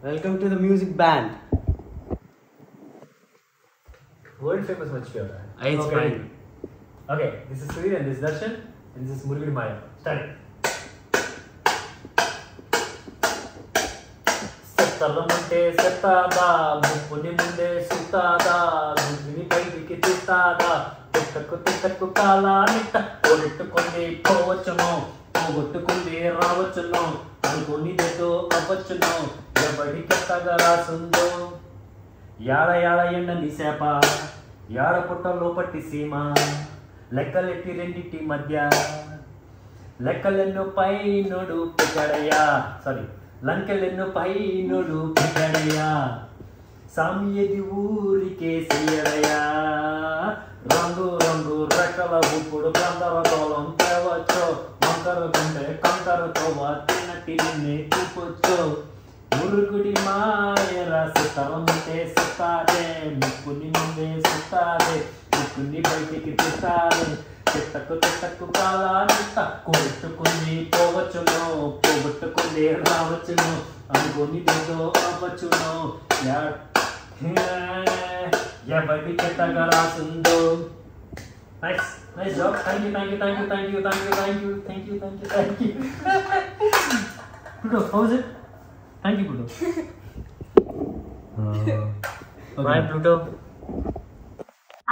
Welcome to the music band. World famous much here. It's fine. Okay, this is Sudhir and this is Darshan and this is Murugudi Maya. Starting. Settaramante settada, muppuni munde suttada, gundini paiki tittada, tettakku kala nitta, orittukondi povachunu, పోగొట్టుకుంది రావచ్చును, అనుకునిదేదో అవ్వచ్చును, ఎవడికి తగరాసుందో. యాడ యాడ ఎండని సేప, యాడ పుట్టలో పట్టి సీమ, లెక్కలెట్టి రెండింటి మధ్య, లెక్కలెన్నో పైనోడు పిచ్చడయ్యా, లంకెలెన్నో పైనోడు పిచ్చడయ్యా, సామ్యది ఊరికే సీయడయ్యా, రంగు రంగు రెక్కల ఉప్పుడు గందరగోళం తేవచ్చు, వంకర గుండె కంకరతో తిన్నట్టి నిన్నే చూపొచ్చు. మురుగుడి మాయరా సితరముంటే సుత్తాదే, ముక్కుని ముందే సుత్తాదే, ముక్కుని బయటికి తిట్టాలి, తిట్టకు కాలానిట్ట, కొట్టుకుని పోవచ్చును, పోగొట్టుకుని రావచ్చును, అనుకునిదేదో అవ్వచ్చును, ఎవరికి తగరాసుందో. Nice job. Thank you. Pluto, how is it? Thank you, Pluto. Bye, Pluto.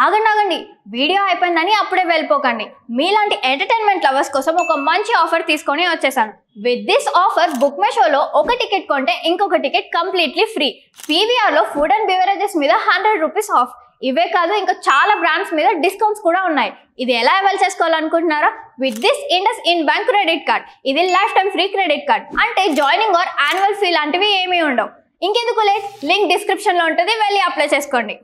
ఆగండి, వీడియో అయిపోయిందని అప్పుడే వెళ్ళిపోకండి. మీలాంటి ఎంటర్టైన్మెంట్ లవర్స్ కోసం ఒక మంచి ఆఫర్ తీసుకొని వచ్చేసాను. With this offer book my షోలో ఒక టికెట్ కొంటే ఇంకొక టికెట్ కంప్లీట్లీ ఫ్రీ. పీవీఆర్లో ఫుడ్ అండ్ బెవరేజెస్ మీద 100 రూపీస్ ఆఫ్. ఇవే కాదు, ఇంకా చాలా బ్రాండ్స్ మీద డిస్కౌంట్స్ కూడా ఉన్నాయి. ఇది ఎలా అవైల్ చేసుకోవాలనుకుంటున్నారా? With this IndusInd bank credit card. ఇది lifetime free credit card. అంటే జాయినింగ్ ఆర్ యాన్యువల్ ఫీ లాంటివి ఏమీ ఉండవు. ఇంకెందుకు లేట్, లింక్ డిస్క్రిప్షన్లో ఉంటుంది, వెళ్ళి అప్లై చేసుకోండి.